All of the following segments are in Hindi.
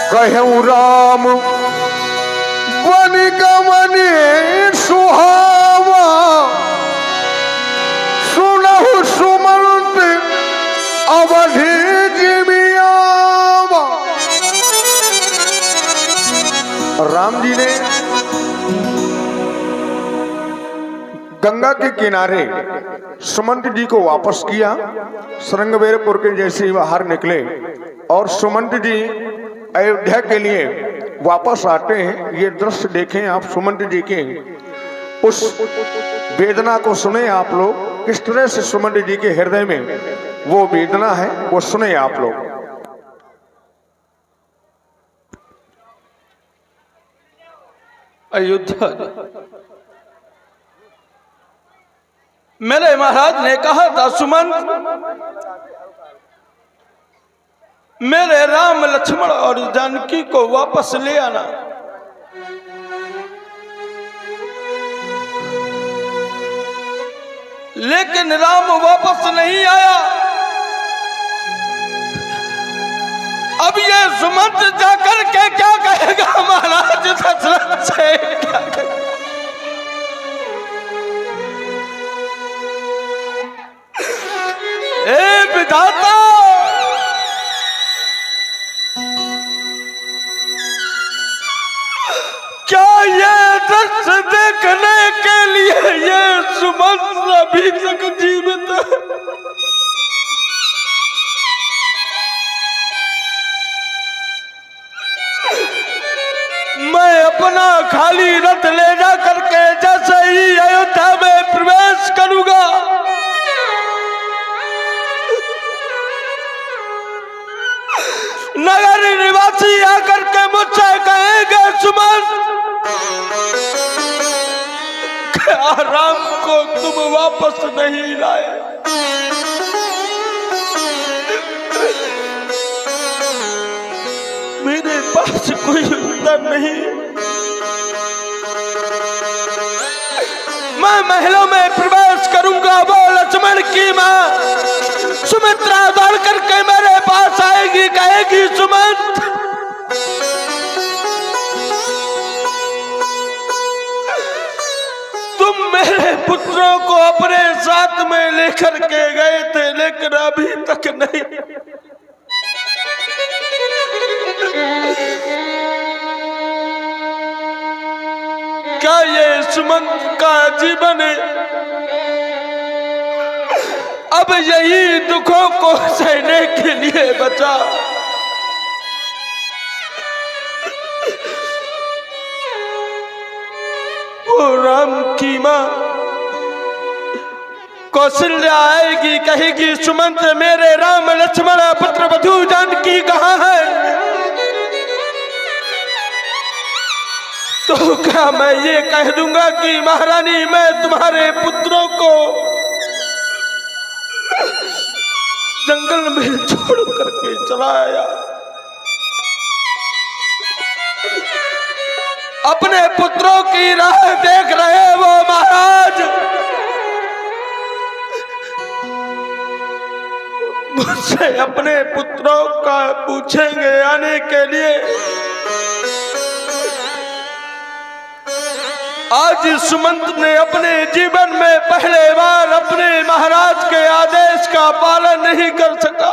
कहूँ राम वन गमने सुहावा सुनहु सुमंत अवधि जिमियावा। राम जी ने गंगा के किनारे सुमंत जी को वापस किया। श्रृंगवेरपुर के जैसे ही बाहर निकले और सुमंत जी अयोध्या के लिए वापस आते हैं। ये दृश्य देखें आप, सुमंत जी के उस वेदना को सुने आप लोग, किस तरह से सुमंत जी के हृदय में वो वेदना है, वो सुने आप लोग। अयोध्या मेरे महाराज ने कहा था, सुमंत मेरे राम लक्ष्मण और जानकी को वापस ले आना। लेकिन राम वापस नहीं आया। अब ये सुमंत जाकर के क्या कहेगा महाराज दशरथ से? क्या कहेगा? ए विधाता, क्या ये दृश्य देखने के लिए ये सुमंत अभी तक जीवित है? मैं अपना खाली रथ ले जा करके जैसे ही अयोध्या में प्रवेश करूंगा, नगर निवासी आकर के मुझसे कहेंगे, सुमंत क्या राम को तुम वापस नहीं लाए? मेरे पास कोई उत्तर नहीं। मैं महलों में प्रवेश करूंगा, वो लक्ष्मण की मां सुमित्रा दौड़ करके मेरे पास आएगी, कहेगी, सुमंत तुम मेरे पुत्रों को अपने साथ में लेकर के गए थे, लेकिन अभी तक नहीं। क्या ये सुमंत का जीवन अब यही दुखों को सहने के लिए बचा? वो राम की मां कौशल्या आएगी, कहेगी, सुमंत मेरे राम लक्ष्मण पुत्र वधू जानकी कहाँ है? तो क्या मैं ये कह दूंगा कि महारानी मैं तुम्हारे पुत्रों को जंगल में छोड़ करके चला आया? अपने पुत्रों की राह देख रहे वो महाराज मुझसे अपने पुत्रों का पूछेंगे आने के लिए। आज सुमंत ने अपने जीवन में पहले बार अपने महाराज के आदेश का पालन नहीं कर सका।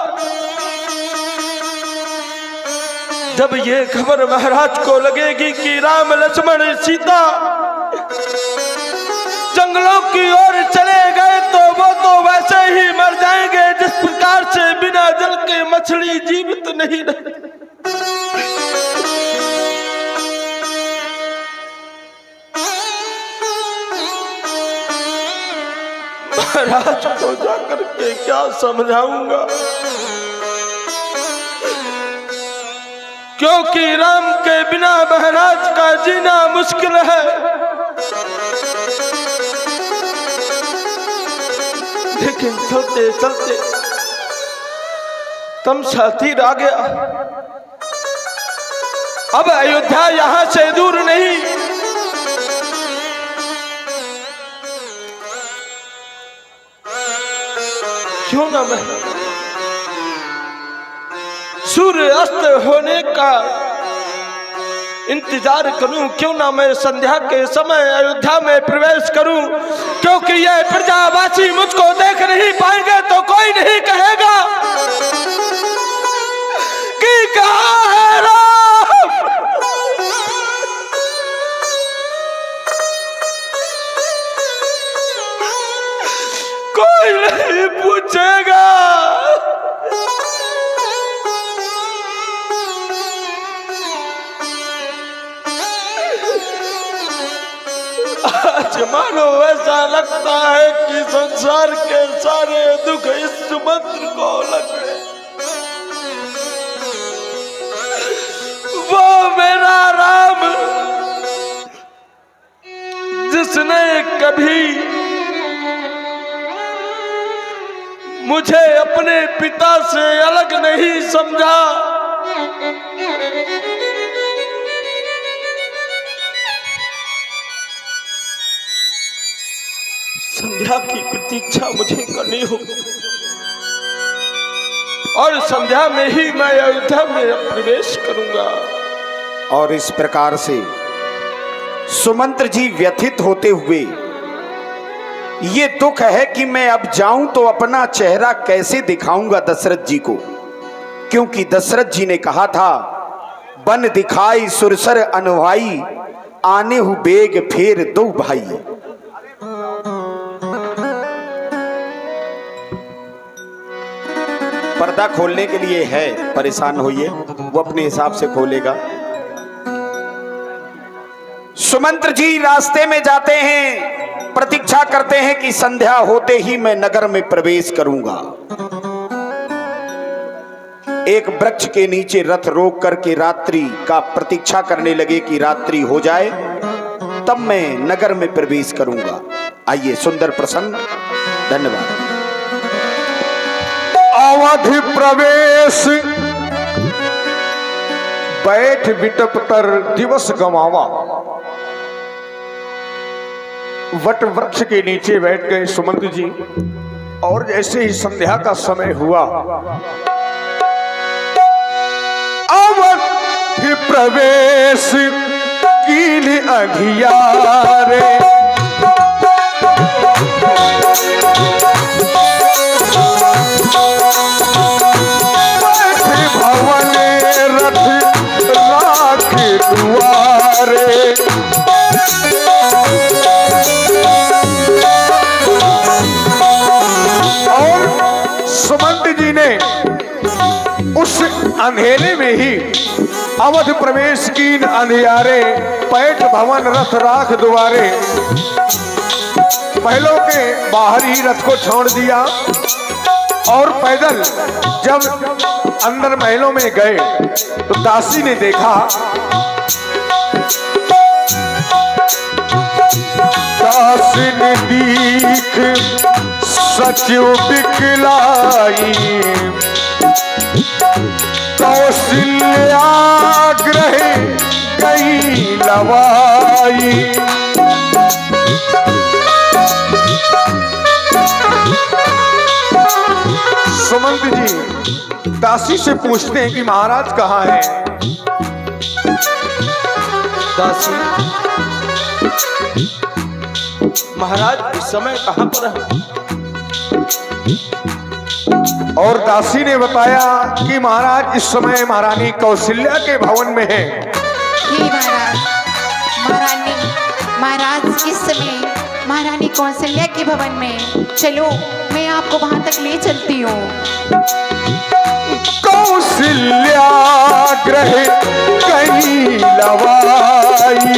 जब ये खबर महाराज को लगेगी कि राम लक्ष्मण सीता जंगलों की ओर चले गए तो वो तो वैसे ही मर जाएंगे जिस प्रकार से बिना जल के मछली जीवित नहीं रहे। महाराज को जाकर के क्या समझाऊंगा, क्योंकि राम के बिना महाराज का जीना मुश्किल है। लेकिन चलते चलते तमसा तीर आ गया। अब अयोध्या यहां से दूर नहीं। क्यों ना मैं सूर्य अस्त होने का इंतजार करूं, क्यों ना मैं संध्या के समय अयोध्या में प्रवेश करूं, क्योंकि ये प्रजावासी मुझको देख नहीं पाएंगे तो कोई नहीं कहेगा कि कहां है राम। कोई नहीं पूछेगा। आज मानो ऐसा लगता है कि संसार के सारे दुख इस सुमंत्र को लग गए। वो मेरा राम जिसने कभी मुझे अपने पिता से अलग नहीं समझा, संध्या की प्रतीक्षा मुझे करनी हो और संध्या में ही मैं अयोध्या में प्रवेश करूंगा। और इस प्रकार से सुमंत्र जी व्यथित होते हुए, ये दुख है कि मैं अब जाऊं तो अपना चेहरा कैसे दिखाऊंगा दशरथ जी को, क्योंकि दशरथ जी ने कहा था बन दिखाई सुरसर अनुभाई आने हु बेग फेर दो भाई। पर्दा खोलने के लिए है, परेशान होइए, वो अपने हिसाब से खोलेगा। सुमंत्र जी रास्ते में जाते हैं, प्रतीक्षा करते हैं कि संध्या होते ही मैं नगर में प्रवेश करूंगा। एक वृक्ष के नीचे रथ रोक करके रात्रि का प्रतीक्षा करने लगे कि रात्रि हो जाए तब मैं नगर में प्रवेश करूंगा। आइए सुंदर प्रसंग। धन्यवाद। अवधि प्रवेश बैठ विटप तर दिवस गंवावा। वट वृक्ष के नीचे बैठ गए सुमंत जी, और जैसे ही संध्या का समय हुआ, अवधि प्रवेश कीन अघियारे, भवन रथ राख दुआरे। और सुमंत जी ने उस अंधेरे में ही अवध प्रवेश कीन अंधियारे, पैठ भवन रथ राख दुआरे, महलों के बाहर ही रथ को छोड़ दिया और पैदल जब अंदर महलों में गए तो दासी ने देखा दीख सचो दिखलाई, कौशल्याग्रह गई लवाई। सुमंत जी दासी से पूछते हैं कि महाराज कहाँ हैं? दासी, महाराज इस समय कहाँ पर है? और दासी ने बताया कि महाराज इस समय महारानी कौशल्या के भवन में है। हे महाराज, महाराज इस समय महारानी कौशल्या के भवन में, चलो मैं आपको वहां तक ले चलती हूँ। कौशल्याग्रह कई लवाई,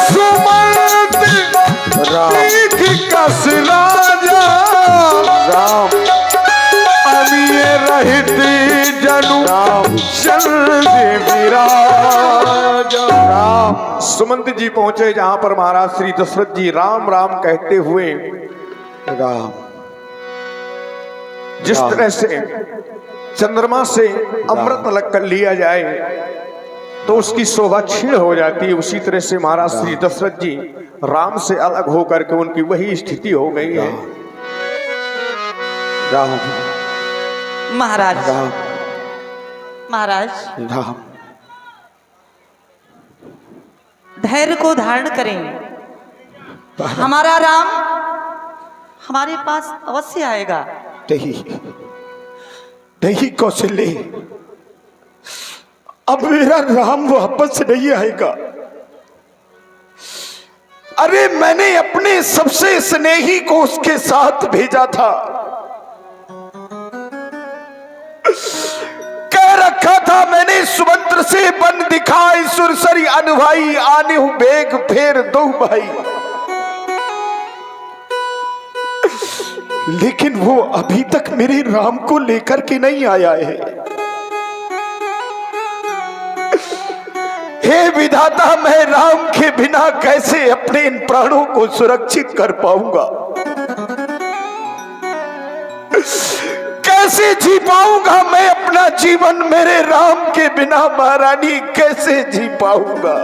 सुमंत दीख कस राजा, राम अमीय रहित जनु चंद विराज। राम सुमंत जी पहुंचे जहां पर महाराज श्री दशरथ जी राम राम कहते हुए, राम जिस तरह से चंद्रमा से अमृत अलग कर लिया जाए तो उसकी शोभा क्षीण हो जाती है, उसी तरह से महाराज श्री दशरथ जी राम से अलग होकर के उनकी वही स्थिति हो गई है। राम महाराज, राम महाराज राम धैर्य को धारण करें। हमारा राम हमारे पास अवश्य आएगा। नहीं कौशल्य, अब मेरा राम वापस नहीं आएगा। अरे मैंने अपने सबसे स्नेही को उसके साथ भेजा था, कह रखा था मैंने सुमंत्र से बन दिखाई, सुरसरी अनभाई आने हूं बेग फेर दो भाई। लेकिन वो अभी तक मेरे राम को लेकर के नहीं आया है। हे विधाता, मैं राम के बिना कैसे अपने इन प्राणों को सुरक्षित कर पाऊंगा, कैसे जी पाऊंगा मैं अपना जीवन मेरे राम के बिना? महारानी कैसे जी पाऊंगा?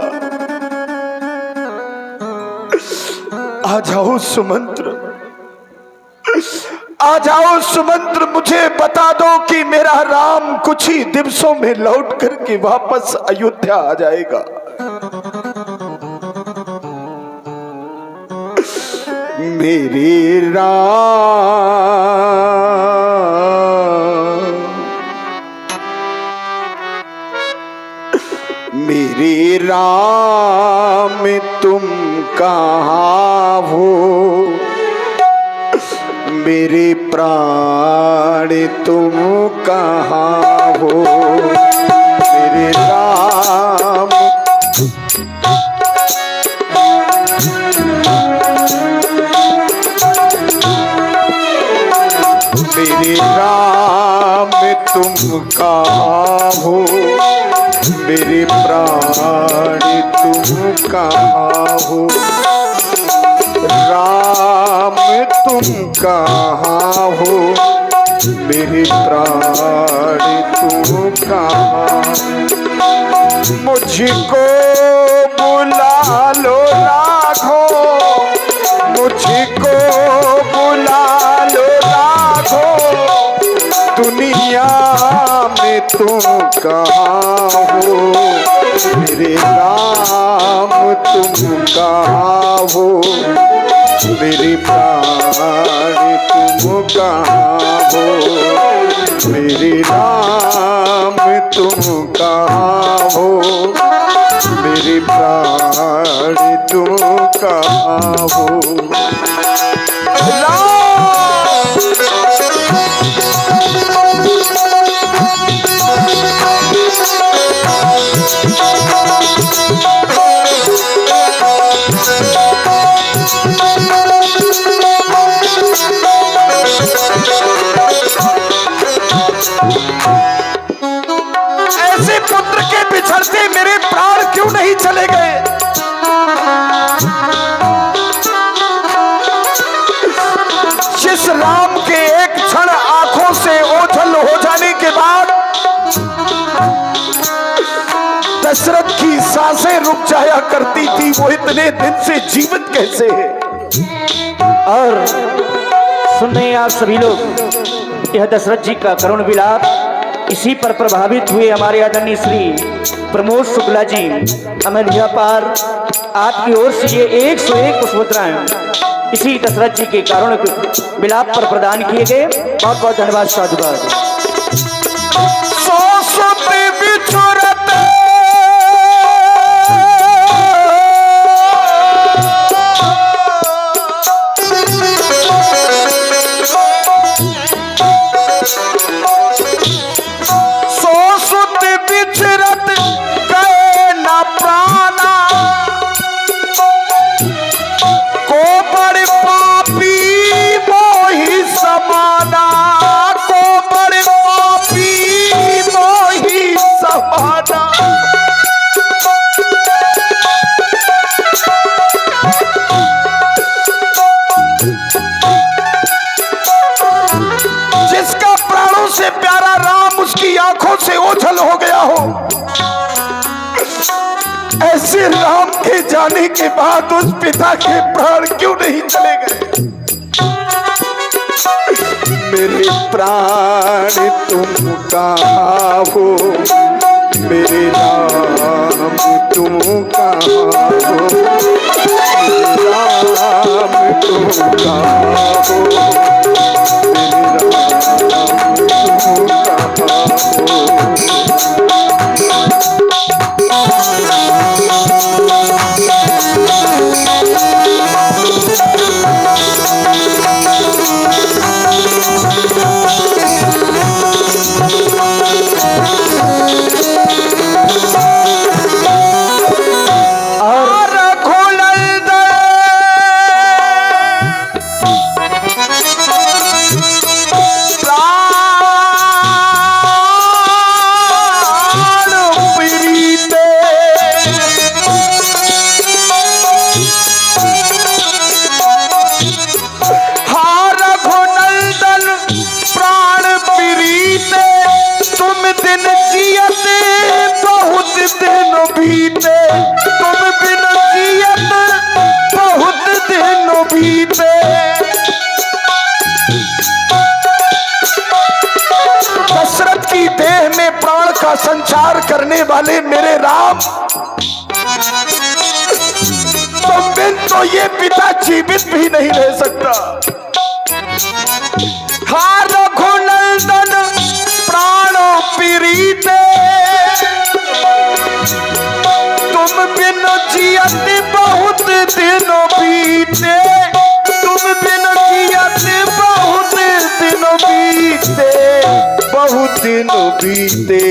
आ जाओ सुमंत्र, आ जाओ सुमंत्र, मुझे बता दो कि मेरा राम कुछ ही दिवसों में लौट करके वापस अयोध्या आ जाएगा। मेरे राम, मेरे राम तुम कहाँ हो? मेरे प्राण तुम कहाँ हो? मेरे राम, मेरे राम तुम कहाँ हो? मेरे प्राण तुम कहाँ हो? राम तुम कहाँ हो? मेरे प्राण तुम कहाँ? मुझको बुला लो राघो, मुझको बुला लो राघो, दुनिया में तुम कहाँ हो? मेरे राम तुम कहाँ हो? मेरे प्राण तुम कहाँ हो? मेरे राम तुम कहाँ हो? मेरे प्राण तुम कहाँ हो? ऐसे पुत्र के बिछड़ते मेरे प्राण क्यों नहीं चले गए? जिस राम के एक क्षण आंखों से ओझल हो जाने के बाद दशरथ की सांसें रुक जाया करती थी, वो इतने दिन से जीवित कैसे है? और सुन रहे हैं आप सभी लोग, यह दशरथ जी का करुण विलाप। इसी पर प्रभावित हुए हमारे आदरणीय श्री प्रमोद शुक्ला जी अमेरिका पार आपकी ओर से ये 101 पुष्पमुद्राएं इसी दशरथ जी के करुण विलाप पर प्रदान किए गए। बहुत बहुत धन्यवाद, साधुवाद। जिसका प्राणों से प्यारा राम उसकी आंखों से ओझल हो गया हो, ऐसे राम के जाने के बाद उस पिता के प्राण क्यों नहीं चले गए? मेरे प्राण तुम कहाँ हो, मेरे राम तुम कहाँ हो, मेरे राम तुम कहाँ हो, मेरे राम तुम कहाँ हो। दशरथ की देह में प्राण का संचार करने वाले मेरे राम, तुम बिन तो ये पिता जीवित भी नहीं रह सकता। हार रघुनंदन प्राणों पीड़िते, तुम बिन जियत बहुत दिनों बीते, तुम बिन जियत बहुत दिनों बीते, बहुत दिनों बीते।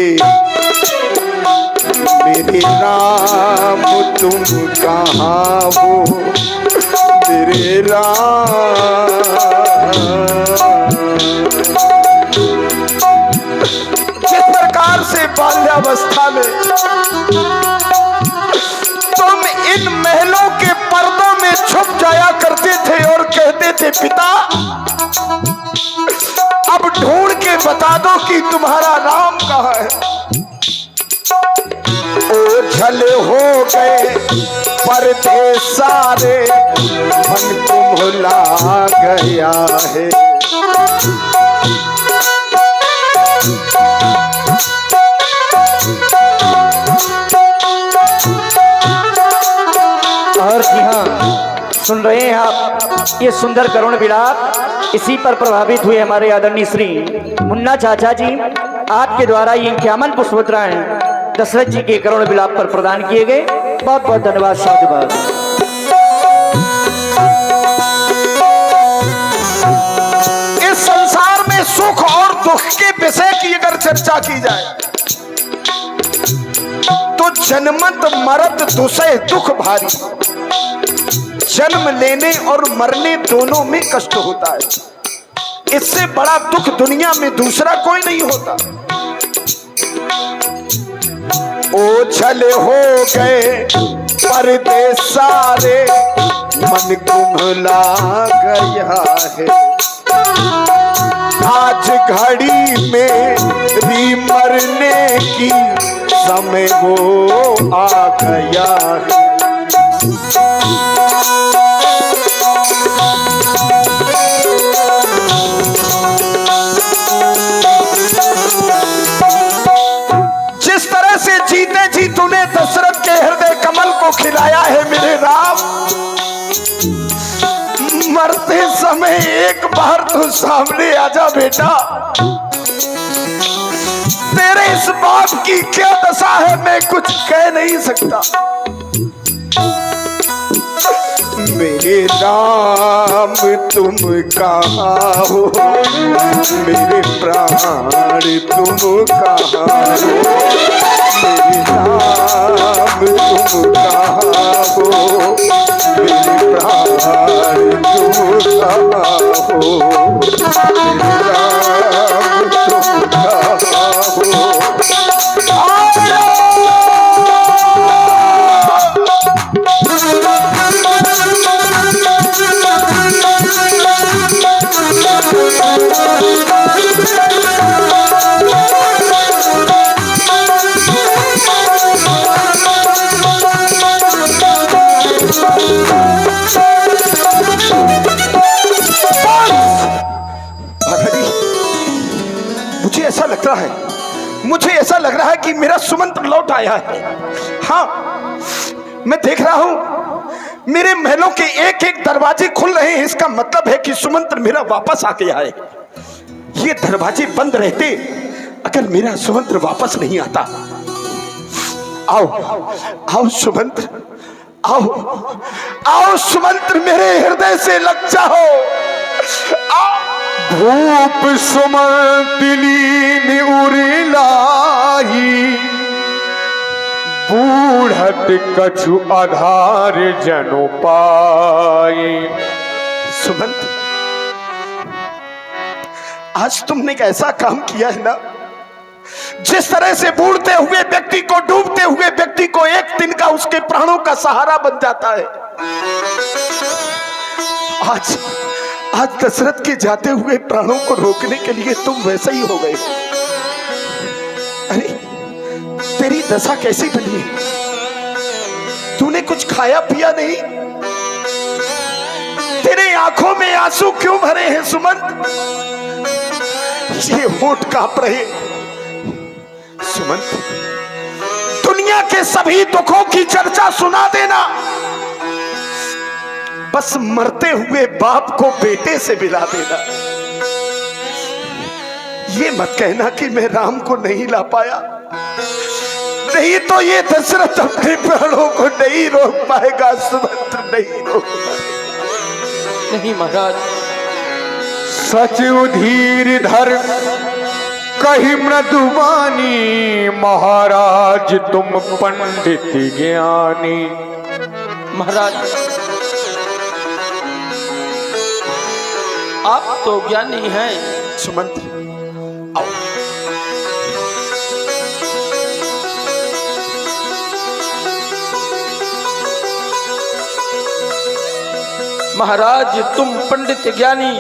मेरे राम तुम कहाँ हो, मेरे राम। जिस प्रकार से बाल्यावस्था में तुम इन महलों के पर्दों में छुप जाया करते थे और कहते थे पिता अब ढूंढ के बता दो कि तुम्हारा राम कहाँ है। ओझल हो गए पर्दे सारे, मन तुम्हला गया है। और जी हाँ, सुन रहे हैं आप ये सुंदर करुण विलाप। इसी पर प्रभावित हुए हमारे आदरणीय श्री मुन्ना चाचा जी, आपके द्वारा ये 51 पुष्पमुद्राएं दशरथ जी के करुण विलाप पर प्रदान किए गए। बहुत बहुत धन्यवाद, साधुवाद। इस संसार में सुख और दुख के विषय की अगर चर्चा की जाए तो जन्मत मरत दुसह दुख भारी। जन्म लेने और मरने दोनों में कष्ट होता है, इससे बड़ा दुख दुनिया में दूसरा कोई नहीं होता। ओझल हो गए पर्दे सारे, मन कुम्हला गया है। आज घड़ी में भी मरने की समय वो आ गया है। जिस तरह से जीते जी तूने दशरथ के हृदय कमल को खिलाया है मेरे राम, मरते समय एक बार तो सामने आजा बेटा। तेरे इस बाप की क्या दशा है मैं कुछ कह नहीं सकता। मेरे राम तुम कहाँ हो, मेरे प्राण तुम कहाँ हो, मेरे राम तुम कहाँ हो, मेरे प्राण तुम कहाँ हो, मेरे राम तुम कहाँ हो। मुझे ऐसा लग रहा है कि मेरा सुमंत्र लौट आया है। हाँ, मैं देख रहा हूं मेरे महलों के एक एक दरवाजे खुल रहे हैं। इसका मतलब है कि सुमंत्र मेरा वापस आ गया है। ये दरवाजे बंद रहते अगर मेरा सुमंत्र वापस नहीं आता। आओ आओ सुमंत्र, आओ आओ सुमंत्र, मेरे हृदय से लग जाओ। आओ। भूप सुमंतिली उरिलाई, बूढ़त कछु आधार जनो पाए। सुमंत, आज तुमने एक ऐसा काम किया है ना, जिस तरह से बूढ़ते हुए व्यक्ति को, डूबते हुए व्यक्ति को एक दिन का उसके प्राणों का सहारा बन जाता है। आज दशरथ के जाते हुए प्राणों को रोकने के लिए तुम वैसा ही हो गए। अरे तेरी दशा कैसी बनी? तूने कुछ खाया पिया नहीं? तेरे आंखों में आंसू क्यों भरे हैं सुमंत? ये होठ कांप रहे। सुमंत, दुनिया के सभी दुखों की चर्चा सुना देना, बस मरते हुए बाप को बेटे से मिला देना। ये मत कहना कि मैं राम को नहीं ला पाया, नहीं तो ये दशरथ अपने प्राणों को नहीं रोक पाएगा। सुमंत्र नहीं रोक पाएगा। नहीं महाराज, सच उधीर धर कही मृदुवानी, महाराज तुम पंडित ज्ञानी। महाराज आप तो ज्ञानी हैं। सुमंत आओ। महाराज तुम पंडित ज्ञानी,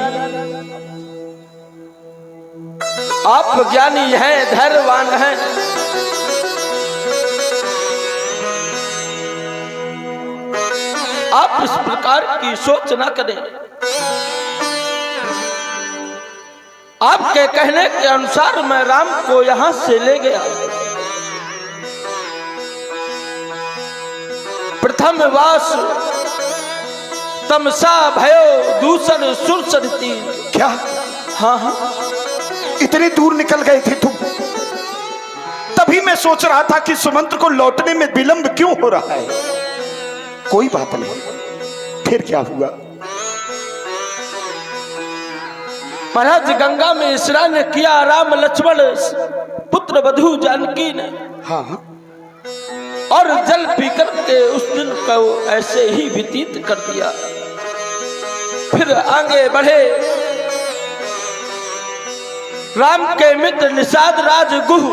आप ज्ञानी हैं, धैर्यवान हैं। आप इस प्रकार की सोच न करें। आपके कहने के अनुसार मैं राम को यहां से ले गया। प्रथम वास तमसा भयो दूसर सुरसरती। क्या? हाँ हाँ, इतनी दूर निकल गए थे तुम? तभी मैं सोच रहा था कि सुमंत्र को लौटने में विलंब क्यों हो रहा है। कोई बात नहीं, फिर क्या हुआ? महाराज गंगा में स्नान किया राम लक्ष्मण पुत्र वधू जानकी ने। हाँ, और जल पीकर के उस दिन को ऐसे ही व्यतीत कर दिया। फिर आगे बढ़े। राम के मित्र निषाद राज गुह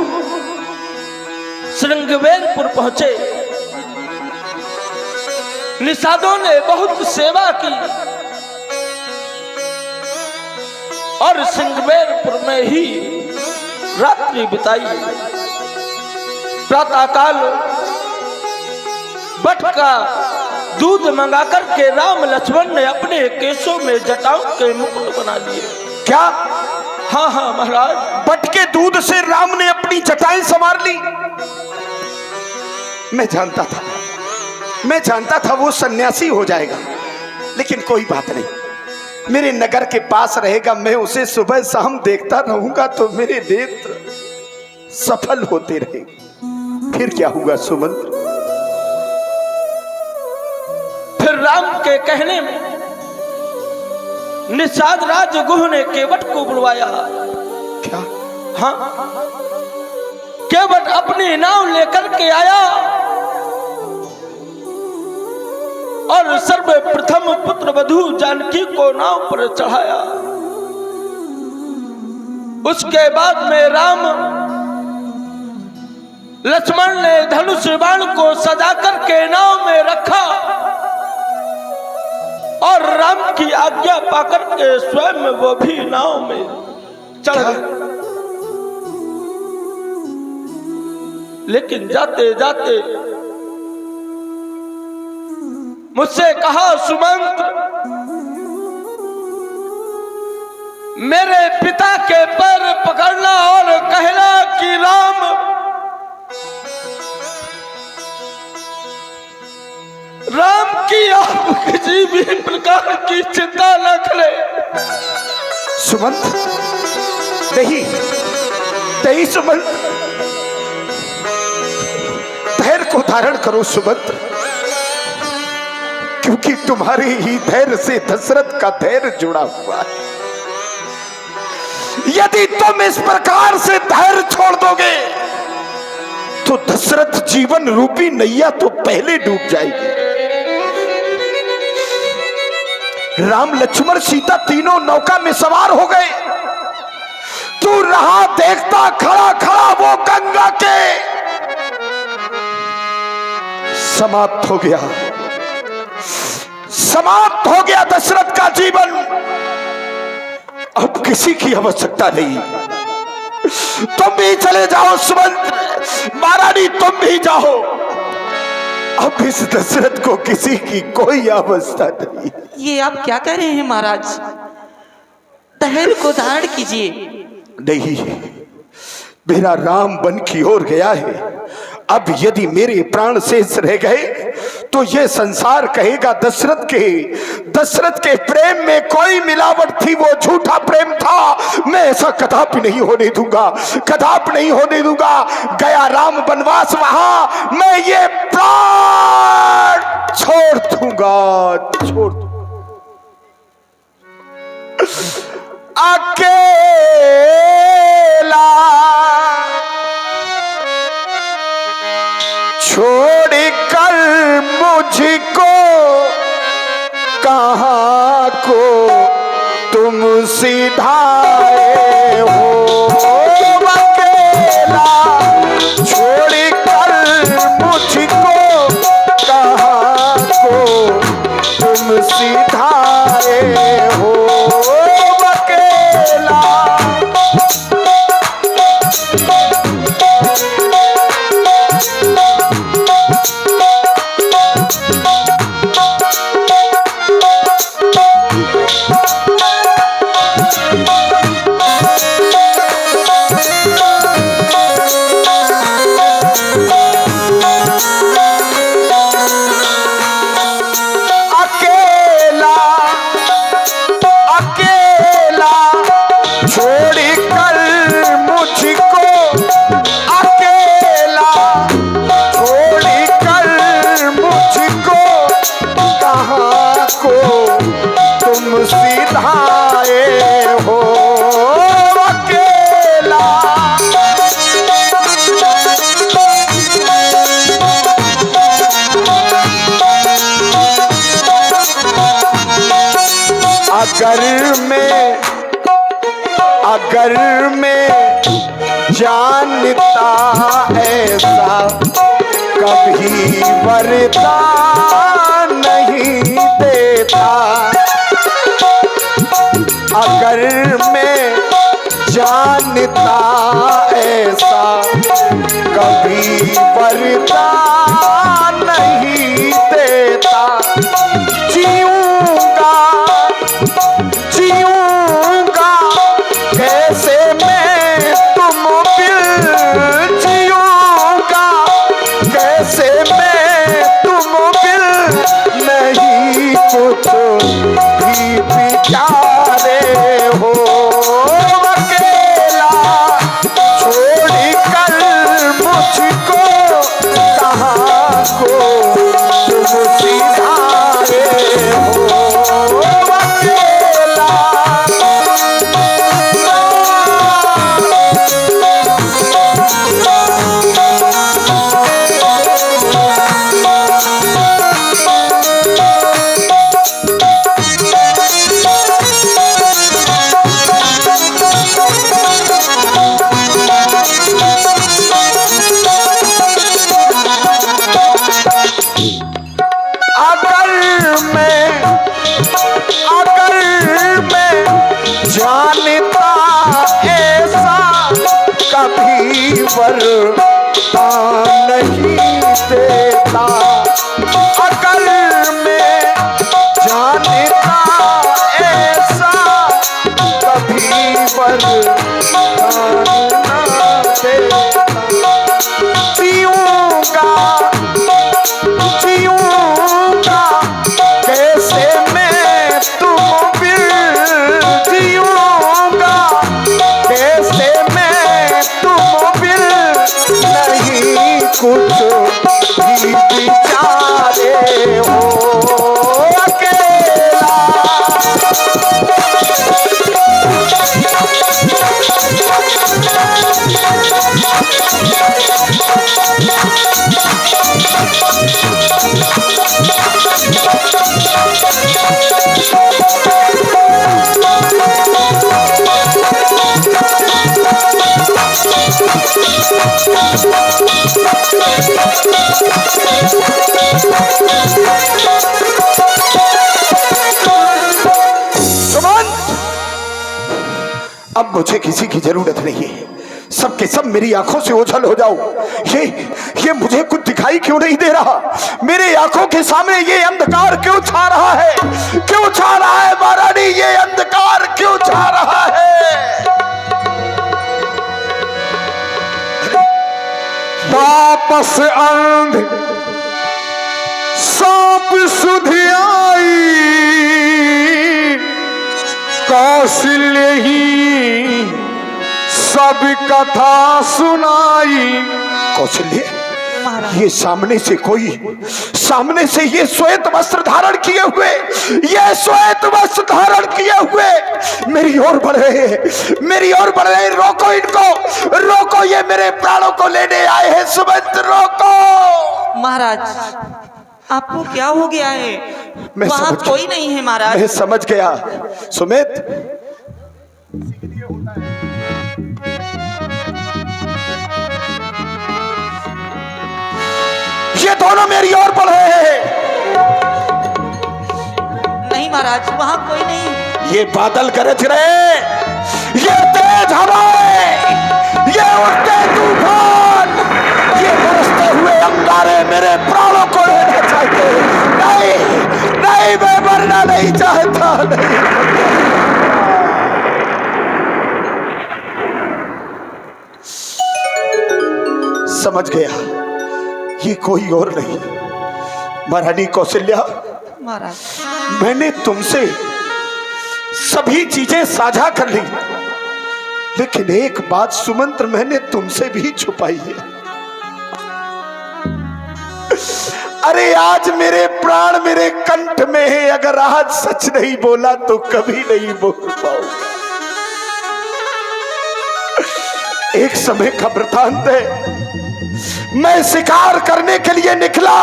श्रृंगवेरपुर पहुंचे। निषादों ने बहुत सेवा की और श्रृंगवेरपुर में ही रात्रि बिताई। प्रातःकाल बट का दूध मंगाकर के राम लक्ष्मण ने अपने केशों में जटाओं के मुकुट बना लिए। क्या? हाँ हाँ महाराज, बट के दूध से राम ने अपनी जटाएं संवार ली। मैं जानता था वो सन्यासी हो जाएगा, लेकिन कोई बात नहीं, मेरे नगर के पास रहेगा, मैं उसे सुबह शाम देखता रहूंगा तो मेरे नेत्र सफल होते रहेंगे। फिर क्या हुआ सुमंत? फिर राम के कहने में निषाद राज गुह ने केवट को बुलवाया। क्या? हाँ, केवट अपनी नाव लेकर के आया और सर्वप्रथम पुत्र वधू जानकी को नाव पर चढ़ाया। उसके बाद में राम लक्ष्मण ने धनुष बाण को सजा करके नाव में रखा और राम की आज्ञा पाकर के स्वयं वो भी नाव में चढ़ गए। लेकिन जाते जाते मुझसे कहा, सुमंत, मेरे पिता के पैर पकड़ना और कहना कि राम की आप किसी भी प्रकार की चिंता न करें। सुमंत, नहीं सुमंत, धैर्य को धारण करो सुमंत, क्योंकि तुम्हारे ही धैर्य से दशरथ का धैर्य जुड़ा हुआ है। यदि तुम इस प्रकार से धैर्य छोड़ दोगे तो दशरथ जीवन रूपी नैया तो पहले डूब जाएगी। राम लक्ष्मण सीता तीनों नौका में सवार हो गए। तू रहा देखता खड़ा खड़ा वो गंगा के समाप्त हो गया दशरथ का जीवन। अब किसी की आवश्यकता नहीं। तुम भी चले जाओ सुमंत, महारानी तुम भी जाओ। अब इस दशरथ को किसी की कोई आवश्यकता नहीं। ये आप क्या कह रहे हैं महाराज? धैर्य को धारण कीजिए। नहीं, मेरा राम वन की ओर गया है। अब यदि मेरे प्राण शेष रह गए तो ये संसार कहेगा दशरथ के प्रेम में कोई मिलावट थी, वो झूठा प्रेम था। मैं ऐसा कदापि नहीं होने दूंगा। गया राम वनवास, वहां मैं ये प्राण छोड़ दूंगा। अकेला छोड़ कर मुझको कहाँ को तुम सिधाए हो। अकेला छोड़ कर मुझको कहाँ को तुम सिधाए हो। अकेला अगर मैं जानता ऐसा कभी वरदान नहीं देता। अगर मैं जानता ऐसा कभी वरदान नहीं देता। जीऊंगा जीऊंगा कैसे मैं तुम बिन जीऊंगा कैसे मैं तुम बिन नहीं कुछ भी बिचारे हो। अकेला छोड़ कर मुझको कहाँ को तुम सिधारे हो। अकेला जानता ऐसा कभी वरदान नहीं देता। अगर मैं जानता ऐसा कभी वरदान न देता। जीऊंगा जीऊंगा कैसे मैं तुम बिन जीऊंगा कैसे मैं तुम बिन नहीं कुछ भी बिचारे हो। अकेला अब मुझे किसी की जरूरत नहीं है। सबके सब मेरी आंखों से ओझल हो जाओ। ये मुझे कुछ दिखाई क्यों नहीं दे रहा? मेरे आंखों के सामने ये अंधकार क्यों छा रहा है? क्यों छा रहा है महारानी? ये अंधकार क्यों छा रहा है? वापस अंध सांप सुधियाई कौशल्य ही सब कथा सुनाई। कौशल्य ये सामने से ये श्वेत वस्त्र धारण किए हुए ये श्वेत वस्त्र धारण किए हुए मेरी ओर बढ़ रहे हैं। रोको इनको, रोको, ये मेरे प्राणों को लेने आए हैं। सुमित रोको। महाराज आपको क्या हो गया है? मैं वहाँ समझ कोई नहीं है महाराज। मैं समझ गया सुमित। ये दोनों मेरी ओर बढ़ रहे हैं। नहीं महाराज वहाँ कोई नहीं। ये बादल गरज रहे, ये तेज हवाएं, ये उठते तूफान, ये बरसते हुए अंगारे मेरे प्राणों को लेना चाहिए। नहीं नहीं, मैं मरना नहीं चाहता। नहीं समझ गया, ये कोई और नहीं। महारानी कौशल्या, महाराज मैंने तुमसे सभी चीजें साझा कर ली, लेकिन एक बात सुमंत्र मैंने तुमसे भी छुपाई है। अरे आज मेरे प्राण मेरे कंठ में है, अगर आज सच नहीं बोला तो कभी नहीं बोल पाऊंगा। एक समय का वृतांत है, मैं शिकार करने के लिए निकला,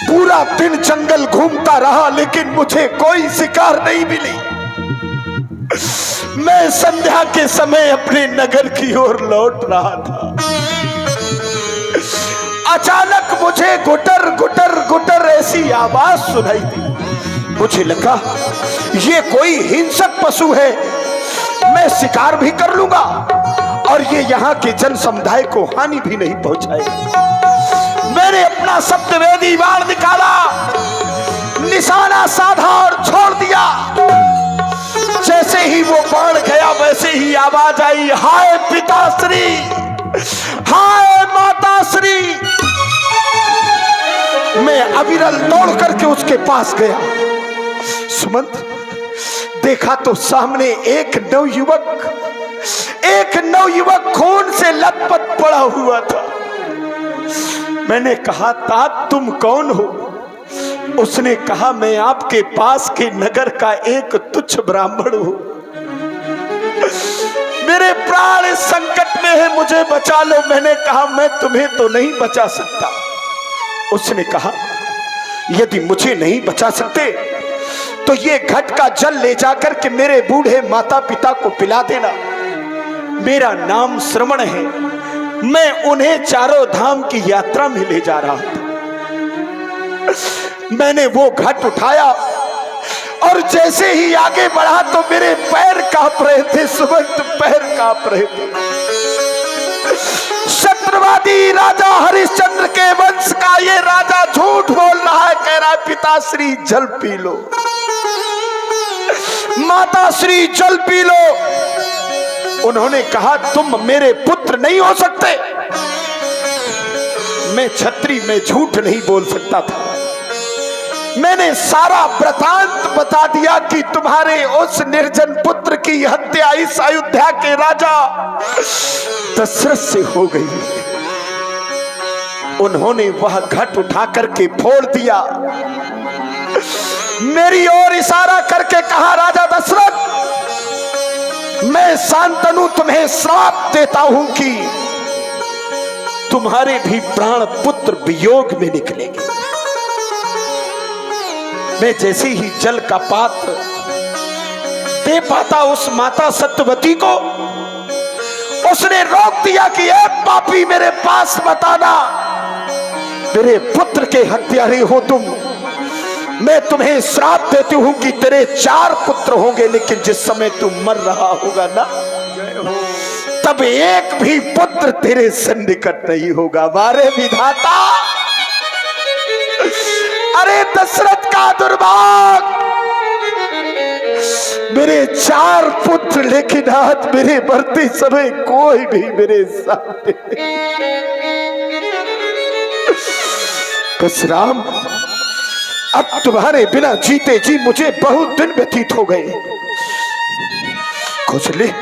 पूरा दिन जंगल घूमता रहा, लेकिन मुझे कोई शिकार नहीं मिली। मैं संध्या के समय अपने नगर की ओर लौट रहा था। अचानक मुझे गुटर गुटर गुटर ऐसी आवाज सुनाई दी। मुझे लगा ये कोई हिंसक पशु है, मैं शिकार भी कर लूंगा और ये यहाँ के जन समुदाय को हानि भी नहीं पहुंचाएगा। मैंने अपना सप्तवेदी बाण निकाला, निशाना साधा और छोड़ दिया। जैसे ही वो बाण गया वैसे ही आवाज आई, हाय पिताश्री, हाय माताश्री। मैं अविरल दौड़ करके उसके पास गया। सुमंत, देखा तो सामने एक नवयुवक खून से लथपथ पड़ा हुआ था। मैंने कहा, तात तुम कौन हो? उसने कहा, मैं आपके पास के नगर का एक तुच्छ ब्राह्मण हूं। मेरे प्राण इस संकट में है, मुझे बचा लो। मैंने कहा, मैं तुम्हें तो नहीं बचा सकता। उसने कहा, यदि मुझे नहीं बचा सकते तो ये घट का जल ले जाकर के मेरे बूढ़े माता पिता को पिला देना। मेरा नाम श्रवण है, मैं उन्हें चारों धाम की यात्रा में ले जा रहा था। मैंने वो घट उठाया और जैसे ही आगे बढ़ा तो मेरे पैर कांप रहे थे। सुमंत, पैर कांप रहे थे। शत्रुवादी राजा हरिश्चंद्र के वंश का ये राजा झूठ बोल रहा है, कह रहा है, पिताश्री जल पी लो, माताश्री जल पी लो। उन्होंने कहा, तुम मेरे पुत्र नहीं हो सकते। मैं छत्री में झूठ नहीं बोल सकता था। मैंने सारा वृतांत बता दिया कि तुम्हारे उस निर्जन पुत्र की हत्या इस अयोध्या के राजा दशरथ से हो गई। उन्होंने वह घट उठा करके फोड़ दिया। मेरी ओर इशारा करके कहा, राजा दशरथ, मैं शांतनु तुम्हें श्राप देता हूं कि तुम्हारे भी प्राण पुत्र वियोग में निकलेंगे। मैं जैसे ही जल का पात्र दे पाता उस माता सत्यवती को, उसने रोक दिया कि ए पापी, मेरे पास मत आना, मेरे पुत्र के हत्यारे हो तुम। मैं तुम्हें श्राप देती हूं कि तेरे 4 पुत्र होंगे, लेकिन जिस समय तू मर रहा होगा ना, तब एक भी पुत्र तेरे सन्निकट नहीं होगा। मारे विधाता, अरे दशरथ का दुर्भाग्य, मेरे 4 पुत्र, लेकिन आज मेरे मरते समय कोई भी मेरे साथ। परशुराम, अब तुम्हारे बिना जीते जी मुझे बहुत दिन व्यतीत हो गए। कौशल्य,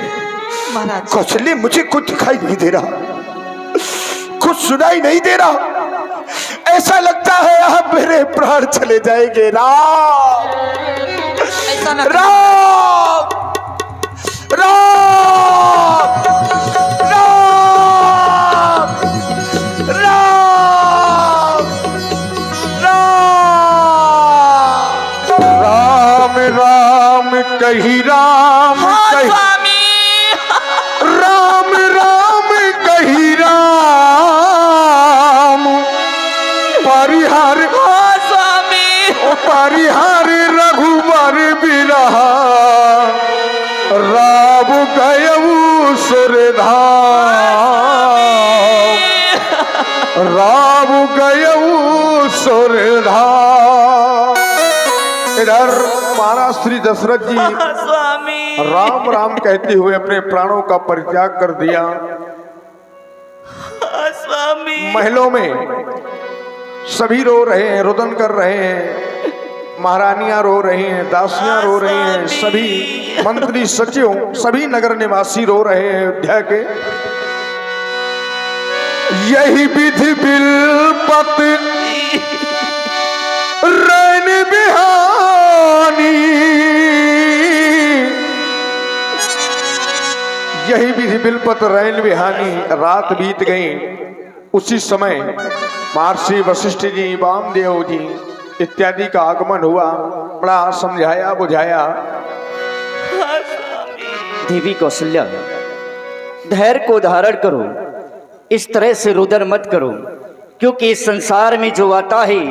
मुझे कुछ दिखाई नहीं दे रहा, कुछ सुनाई नहीं दे रहा। ऐसा लगता है अब मेरे प्राण चले जाएंगे। राम, राम, राम, राम, राम, राम राम कही राम कही, राम राम कही राम, परिहार परिहार रघुबर बिरहा, राम गयऊ सुरधाम, राम गयऊ सुरधाम। इधर महाराज श्री दशरथ जी राम राम कहते हुए अपने प्राणों का परित्याग कर दिया। महलों में सभी रो रहे हैं, रुदन कर रहे हैं, महारानियां रो रही हैं, दासियां रो रही हैं, सभी मंत्री सचिव, सभी नगर निवासी रो रहे हैं अयोध्या के। यही विधि बिलपत रैन बिहानी, यही विधि बिलपत रैन बिहानी। रात बीत गई। उसी समय महर्षि वशिष्ठ जी, वामदेव जी इत्यादि का आगमन हुआ। बड़ा समझाया बुझाया। देवी कौशल्या, धैर्य को धारण करो, इस तरह से रुदन मत करो, क्योंकि इस संसार में जो आता है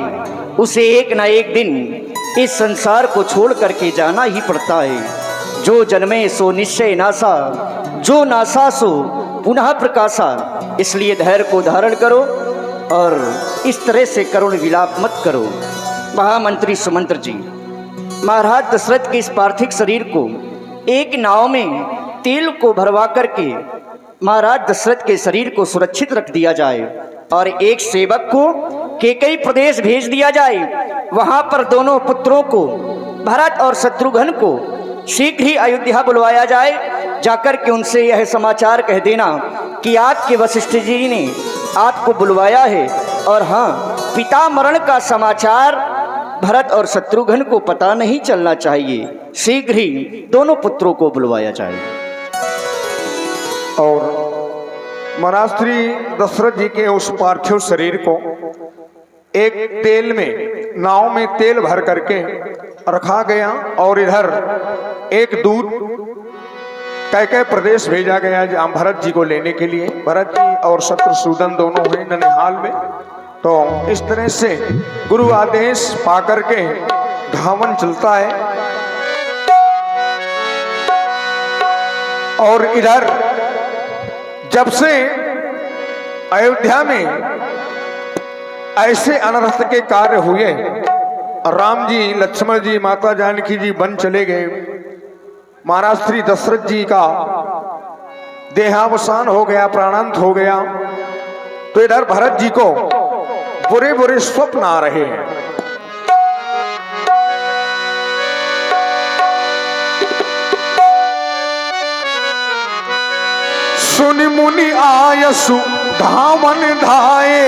उसे एक ना एक दिन इस संसार को छोड़ करके जाना ही पड़ता है। जो जन्मे सो निश्चय नासा, जो नासा सो पुनः प्रकाशा। इसलिए धैर्य को धारण करो और इस तरह से करुण विलाप मत करो। महामंत्री सुमंत्र जी, महाराज दशरथ के इस पार्थिव शरीर को एक नाव में तेल को भरवा करके महाराज दशरथ के शरीर को सुरक्षित रख दिया जाए और एक सेवक को केकई प्रदेश भेज दिया जाए। वहां पर दोनों पुत्रों को, भरत और शत्रुघ्न को, शीघ्र ही अयोध्या बुलवाया जाए। जाकर के उनसे यह समाचार कह देना कि आपके वशिष्ठ जी ने आपको बुलवाया है और हाँ, पिता मरण का समाचार भरत और शत्रुघ्न को पता नहीं चलना चाहिए। शीघ्र ही दोनों पुत्रों को बुलवाया जाए। और महाराष्ट्री दशरथ जी के उस पार्थिव शरीर को एक तेल में, नाव में तेल भर करके रखा गया और इधर एक दूत कैके प्रदेश भेजा गया जहाँ भरत जी को लेने के लिए। भरत जी और शत्रुसूदन दोनों हुए ननिहाल में। तो इस तरह से गुरु आदेश पाकर के धावन चलता है और इधर जब से अयोध्या में ऐसे अनर्थ के कार्य हुए, राम जी, लक्ष्मण जी, माता जानकी जी वन चले गए, महाराज श्री दशरथ जी का देहावसान हो गया, प्राणांत हो गया, तो इधर भरत जी को बुरे बुरे स्वप्न आ रहे हैं। सुनि मुनि आयसु धावन धाये